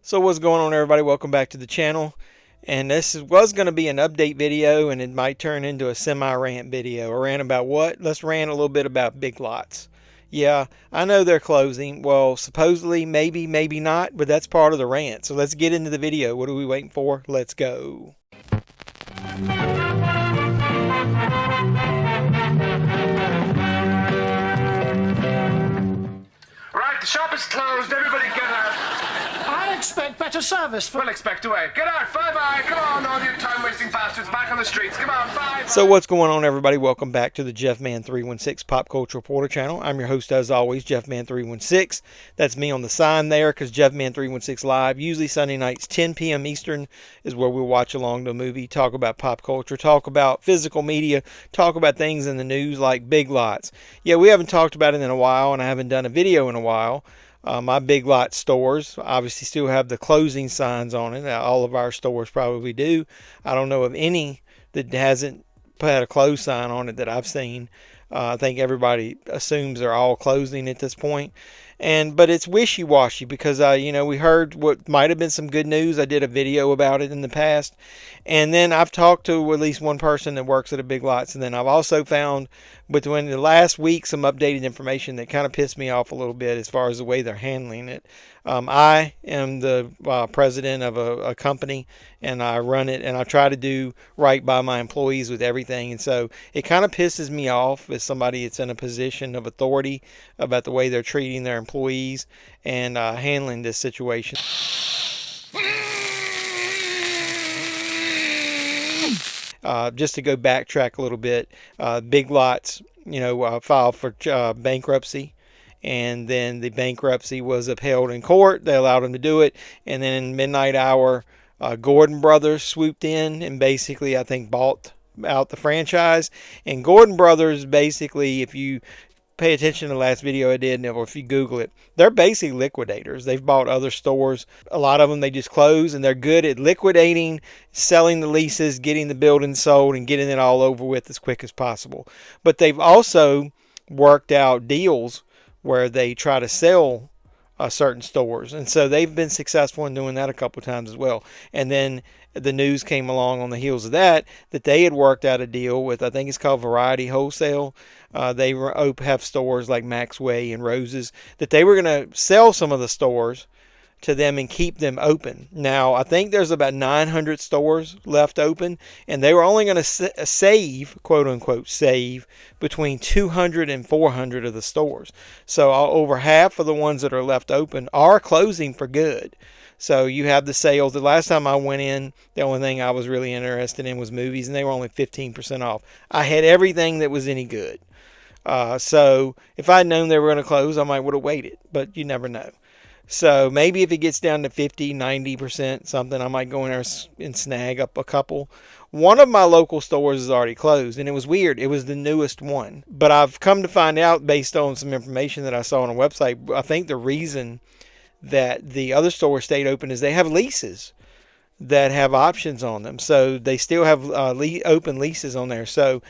So what's going on, everybody? Welcome back to the channel. And was going to be an update video, and it might turn into a semi-rant video. A rant about what? Let's rant a little bit about Big Lots. Yeah, I know they're closing. Well, supposedly, maybe, maybe not, but that's part of the rant. So let's get into the video. What are we waiting for? Let's go. Right, the shop is closed. Everybody get out. I expect better service for... We'll expect away. Get out. Bye-bye. Come on, all you time-wasting bastards. Back on the streets. Come on, bye. So what's going on, everybody? Welcome back to the JeffMan316 Pop Culture Reporter channel. I'm your host, as always, JeffMan316. That's me on the sign there, because JeffMan316 Live, usually Sunday nights, 10 p.m. Eastern, is where we'll watch along to a movie, talk about pop culture, talk about physical media, talk about things in the news like Big Lots. Yeah, we haven't talked about it in a while, and I haven't done a video in a while. My Big Lots stores obviously still have the closing signs on it. All of our stores probably do. I don't know of any that hasn't had a close sign on it that I've seen. I think everybody assumes they're all closing at this point. But it's wishy-washy because, we heard what might have been some good news. I did a video about it in the past. And then I've talked to at least one person that works at a Big Lots. And then I've also found within the last week some updated information that kind of pissed me off a little bit as far as the way they're handling it. I am the president of a company, and I run it, and I try to do right by my employees with everything. And so it kind of pisses me off as somebody that's in a position of authority about the way they're treating their employees and handling this situation. Just to go backtrack a little bit, Big Lots, filed for bankruptcy. And then the bankruptcy was upheld in court. They allowed them to do it. And then in midnight hour, Gordon Brothers swooped in and basically, I think, bought out the franchise. And Gordon Brothers, basically, if you pay attention to the last video I did, or if you Google it, they're basically liquidators. They've bought other stores. A lot of them they just close, and they're good at liquidating, selling the leases, getting the building sold, and getting it all over with as quick as possible. But they've also worked out deals where they try to sell certain stores. And so they've been successful in doing that a couple of times as well. And then the news came along on the heels of that they had worked out a deal with, I think it's called Variety Wholesale. They have stores like Maxway and Roses, that they were going to sell some of the stores to them and keep them open. Now, I think there's about 900 stores left open, and they were only going to save, quote unquote, save between 200 and 400 of the stores. So over half of the ones that are left open are closing for good. So you have the sales. The last time I went in, the only thing I was really interested in was movies, and they were only 15% off. I had everything that was any good. So if I'd known they were going to close, I might would have waited, but you never know. So maybe if it gets down to 50, 90% something, I might go in there and snag up a couple. One of my local stores is already closed, and it was weird. It was the newest one. But I've come to find out, based on some information that I saw on a website, I think the reason that the other store stayed open is they have leases that have options on them. So they still have open leases on there. So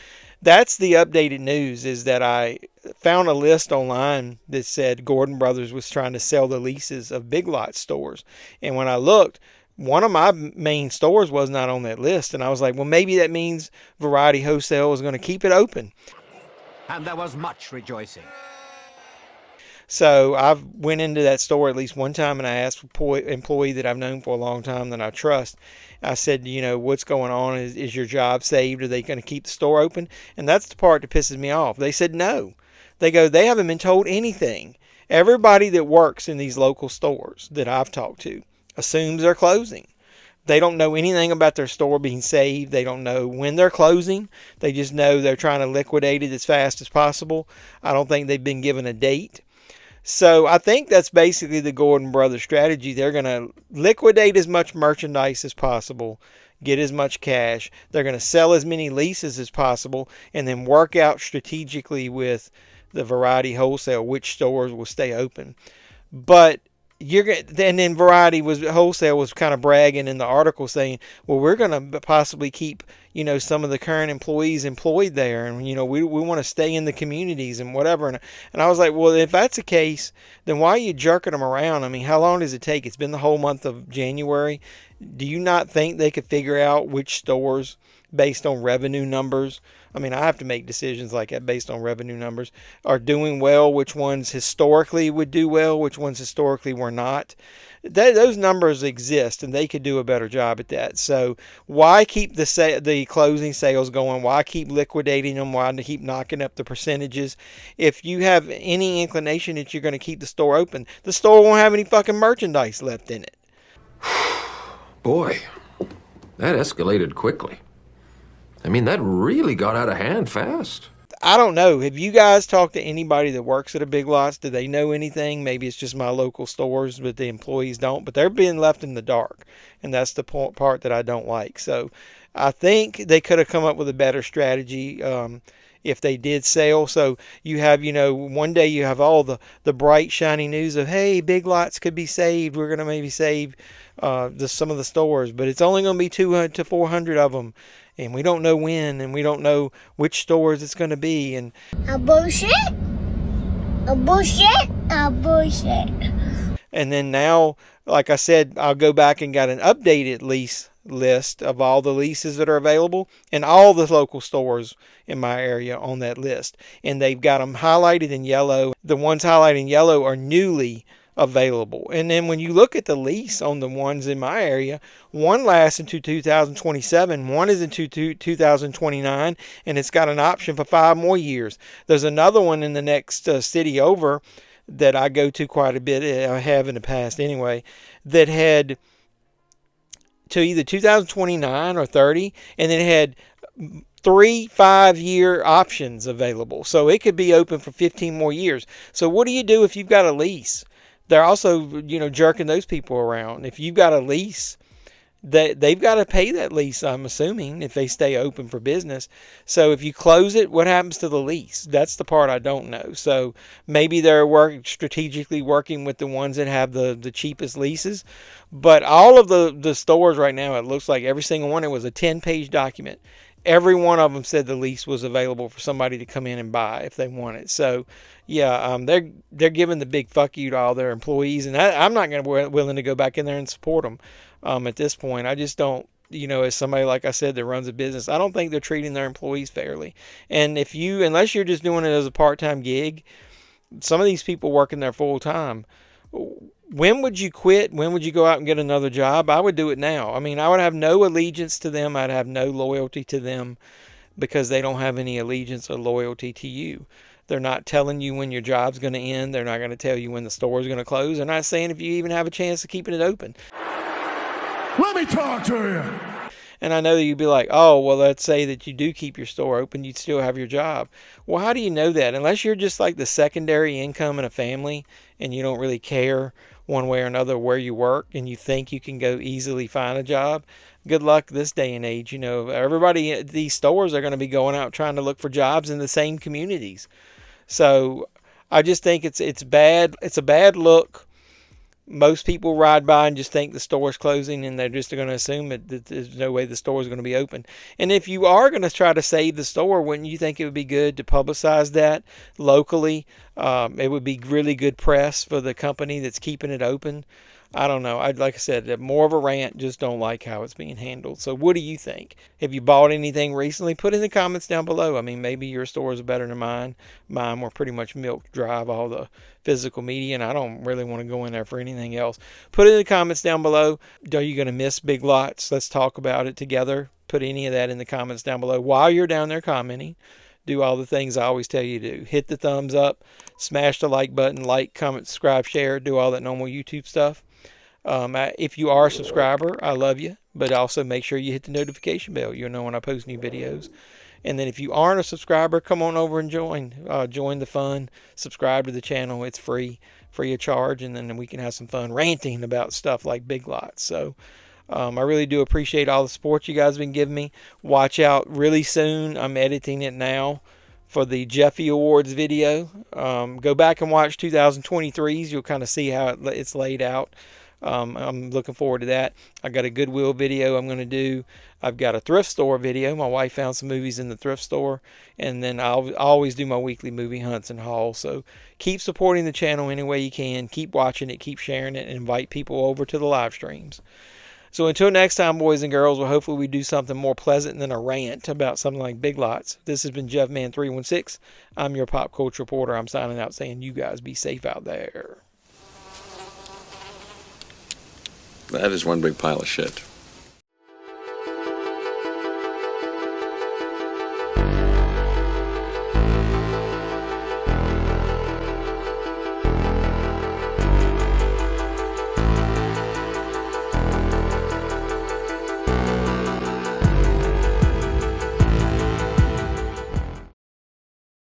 that's the updated news, is that I found a list online that said Gordon Brothers was trying to sell the leases of Big Lots stores. And when I looked, one of my main stores was not on that list. And I was like, well, maybe that means Variety Wholesale is going to keep it open. And there was much rejoicing. So I went into that store at least one time, and I asked an employee that I've known for a long time that I trust. I said, what's going on? Is your job saved? Are they going to keep the store open? And that's the part that pisses me off. They said no. They haven't been told anything. Everybody that works in these local stores that I've talked to assumes they're closing. They don't know anything about their store being saved. They don't know when they're closing. They just know they're trying to liquidate it as fast as possible. I don't think they've been given a date. So I think that's basically the Gordon Brothers strategy. They're going to liquidate as much merchandise as possible, get as much cash. They're going to sell as many leases as possible, and then work out strategically with the Variety Wholesale which stores will stay open. But and then Variety was wholesale was kind of bragging in the article saying, well, we're going to possibly keep, some of the current employees employed there, and we want to stay in the communities and whatever. And I was like, well, if that's the case, then why are you jerking them around? I mean, how long does it take? It's been the whole month of January. Do you not think they could figure out which stores based on revenue numbers? I mean, I have to make decisions like that based on revenue numbers, are doing well, which ones historically would do well, which ones historically were not. Those numbers exist, and they could do a better job at that. So why keep the closing sales going? Why keep liquidating them? Why keep knocking up the percentages? If you have any inclination that you're going to keep the store open, the store won't have any fucking merchandise left in it. Boy, that escalated quickly. I mean, that really got out of hand fast. I don't know. Have you guys talked to anybody that works at a Big Lots? Do they know anything? Maybe it's just my local stores, but the employees don't. But they're being left in the dark, and that's the part that I don't like. So I think they could have come up with a better strategy if they did sell. So you have, one day you have all the bright, shiny news of, hey, Big Lots could be saved. We're going to maybe save some of the stores, but it's only going to be 200 to 400 of them. And we don't know when, and we don't know which stores it's going to be. And a bullshit, a bullshit, a bullshit. And then now, like I said, I'll go back and got an updated lease list of all the leases that are available and all the local stores in my area on that list. And they've got them highlighted in yellow. The ones highlighted in yellow are newly available. And then when you look at the lease on the ones in my area, one lasts into 2027, one is into 2029, and it's got an option for 5 more years. There's another one in the next city over that I go to quite a bit, I have in the past anyway, that had to either 2029 or 30, and then it had 3 5-year options available. So it could be open for 15 more years. So what do you do if you've got a lease? They're also, jerking those people around. If you've got a lease, they've got to pay that lease, I'm assuming, if they stay open for business. So if you close it, what happens to the lease? That's the part I don't know. So maybe they're strategically working with the ones that have the cheapest leases. But all of the stores right now, it looks like every single one, it was a 10-page document. Every one of them said the lease was available for somebody to come in and buy if they want it. So, yeah, they're giving the big fuck you to all their employees, and I'm not going to be willing to go back in there and support them at this point. I just don't, as somebody, like I said, that runs a business, I don't think they're treating their employees fairly. And unless you're just doing it as a part-time gig, some of these people working there full-time, when would you quit? When would you go out and get another job? I would do it now. I mean, I would have no allegiance to them. I'd have no loyalty to them because they don't have any allegiance or loyalty to you. They're not telling you when your job's going to end. They're not going to tell you when the store is going to close. They're not saying if you even have a chance of keeping it open. Let me talk to you. And I know that you'd be like, oh, well, let's say that you do keep your store open, you'd still have your job. Well, how do you know that? Unless you're just like the secondary income in a family and you don't really care one way or another where you work and you think you can go easily find a job, good luck this day and age. Everybody at these stores are going to be going out trying to look for jobs in the same communities. So I just think it's bad. It's a bad look. Most people ride by and just think the store's closing, and they're just going to assume that there's no way the store is going to be open. And if you are going to try to save the store, wouldn't you think it would be good to publicize that locally? It would be really good press for the company that's keeping it open. I don't know. Like I said, more of a rant. Just don't like how it's being handled. So what do you think? Have you bought anything recently? Put in the comments down below. I mean, maybe your stores are better than mine. Mine were pretty much milk drive all the physical media, and I don't really want to go in there for anything else. Put it in the comments down below. Are you going to miss Big Lots? Let's talk about it together. Put any of that in the comments down below. While you're down there commenting, do all the things I always tell you to do. Hit the thumbs up, smash the like button, like, comment, subscribe, share, do all that normal YouTube stuff. If you are a subscriber, I love you, but also make sure you hit the notification bell. You'll know when I post new videos. And then if you aren't a subscriber, come on over and join the fun. Subscribe to the channel. It's free of charge, and then we can have some fun ranting about stuff like Big Lots. So I really do appreciate all the support you guys have been giving me. Watch out really soon. I'm editing it now for the Jeffy Awards video. Go back and watch 2023's. You'll kind of see how it's laid out. I'm looking forward to that. I got a Goodwill video I'm going to do. I've got a thrift store video. My wife found some movies in the thrift store. And then I'll always do my weekly movie hunts and hauls. So keep supporting the channel any way you can. Keep watching it. Keep sharing it. And invite people over to the live streams. So until next time, boys and girls, well, hopefully we do something more pleasant than a rant about something like Big Lots. This has been JeffMan316. I'm your pop culture reporter. I'm signing out saying you guys be safe out there. That is one big pile of shit.